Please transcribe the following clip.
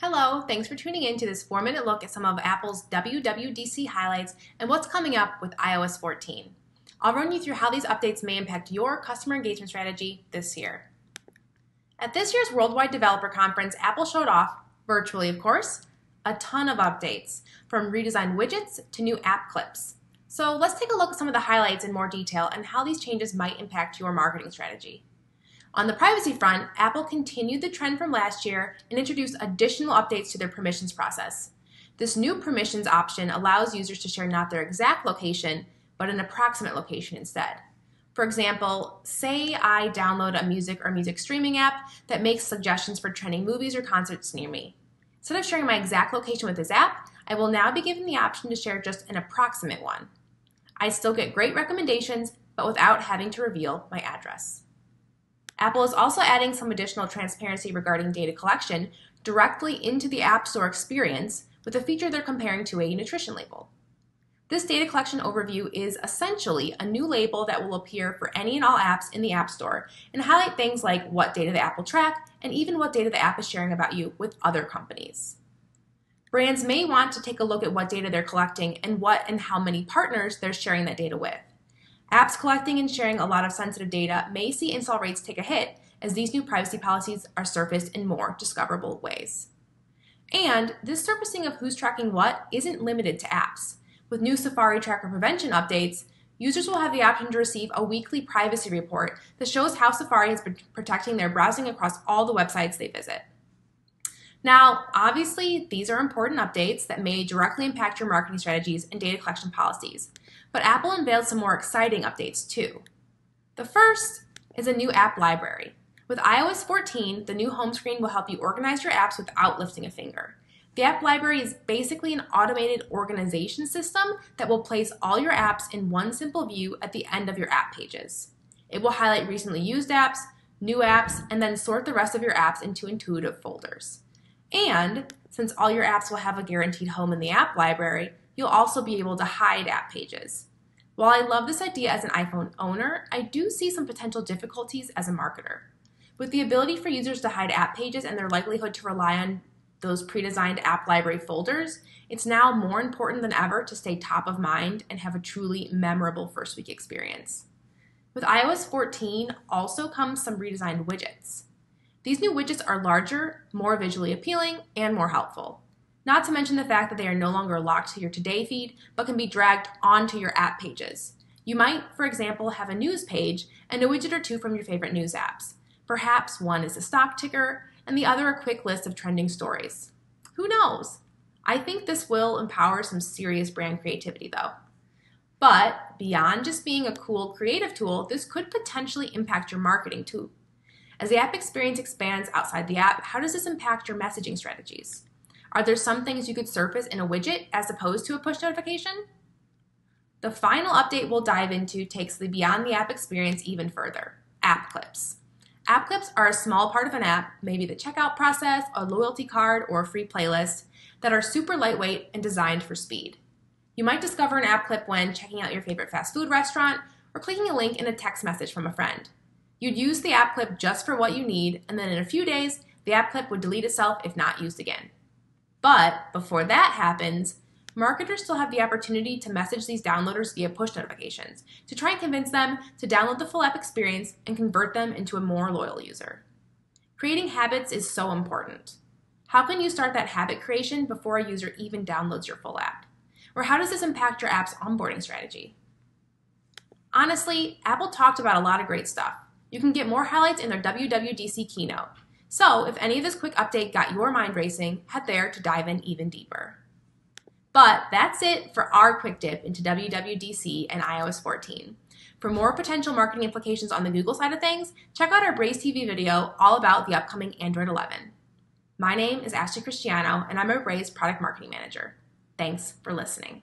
Hello, thanks for tuning in to this 4-minute look at some of Apple's WWDC highlights and what's coming up with iOS 14. I'll run you through how these updates may impact your customer engagement strategy this year. At this year's Worldwide Developer Conference, Apple showed off, virtually of course, a ton of updates, from redesigned widgets to new app clips. So let's take a look at some of the highlights in more detail and how these changes might impact your marketing strategy. On the privacy front, Apple continued the trend from last year and introduced additional updates to their permissions process. This new permissions option allows users to share not their exact location, but an approximate location instead. For example, say I download a music or music streaming app that makes suggestions for trending movies or concerts near me. Instead of sharing my exact location with this app, I will now be given the option to share just an approximate one. I still get great recommendations, but without having to reveal my address. Apple is also adding some additional transparency regarding data collection directly into the App Store experience with a feature they're comparing to a nutrition label. This data collection overview is essentially a new label that will appear for any and all apps in the App Store and highlight things like what data the app will track and even what data the app is sharing about you with other companies. Brands may want to take a look at what data they're collecting and what and how many partners they're sharing that data with. Apps collecting and sharing a lot of sensitive data may see install rates take a hit as these new privacy policies are surfaced in more discoverable ways. And this surfacing of who's tracking what isn't limited to apps. With new Safari tracker prevention updates, users will have the option to receive a weekly privacy report that shows how Safari has been protecting their browsing across all the websites they visit. Now, obviously, these are important updates that may directly impact your marketing strategies and data collection policies. But Apple unveiled some more exciting updates too. The first is a new app library. With iOS 14, the new home screen will help you organize your apps without lifting a finger. The app library is basically an automated organization system that will place all your apps in one simple view at the end of your app pages. It will highlight recently used apps, new apps, and then sort the rest of your apps into intuitive folders. And since all your apps will have a guaranteed home in the app library, you'll also be able to hide app pages. While I love this idea as an iPhone owner, I do see some potential difficulties as a marketer. With the ability for users to hide app pages and their likelihood to rely on those pre-designed app library folders, it's now more important than ever to stay top of mind and have a truly memorable first week experience. With iOS 14 also comes some redesigned widgets. These new widgets are larger, more visually appealing, and more helpful. Not to mention the fact that they are no longer locked to your Today feed, but can be dragged onto your app pages. You might, for example, have a news page and a widget or two from your favorite news apps. Perhaps one is a stock ticker, and the other a quick list of trending stories. Who knows? I think this will empower some serious brand creativity though. But beyond just being a cool creative tool, this could potentially impact your marketing too. As the app experience expands outside the app, how does this impact your messaging strategies? Are there some things you could surface in a widget as opposed to a push notification? The final update we'll dive into takes the beyond the app experience even further, app clips. App clips are a small part of an app, maybe the checkout process, a loyalty card, or a free playlist, that are super lightweight and designed for speed. You might discover an app clip when checking out your favorite fast food restaurant or clicking a link in a text message from a friend. You'd use the app clip just for what you need, and then in a few days, the app clip would delete itself if not used again. But before that happens, marketers still have the opportunity to message these downloaders via push notifications to try and convince them to download the full app experience and convert them into a more loyal user. Creating habits is so important. How can you start that habit creation before a user even downloads your full app? Or how does this impact your app's onboarding strategy? Honestly, Apple talked about a lot of great stuff. You can get more highlights in their WWDC keynote. So if any of this quick update got your mind racing, head there to dive in even deeper. But that's it for our quick dip into WWDC and iOS 14. For more potential marketing implications on the Google side of things, check out our Braze TV video all about the upcoming Android 11. My name is Ashley Cristiano, and I'm a Braze Product Marketing Manager. Thanks for listening.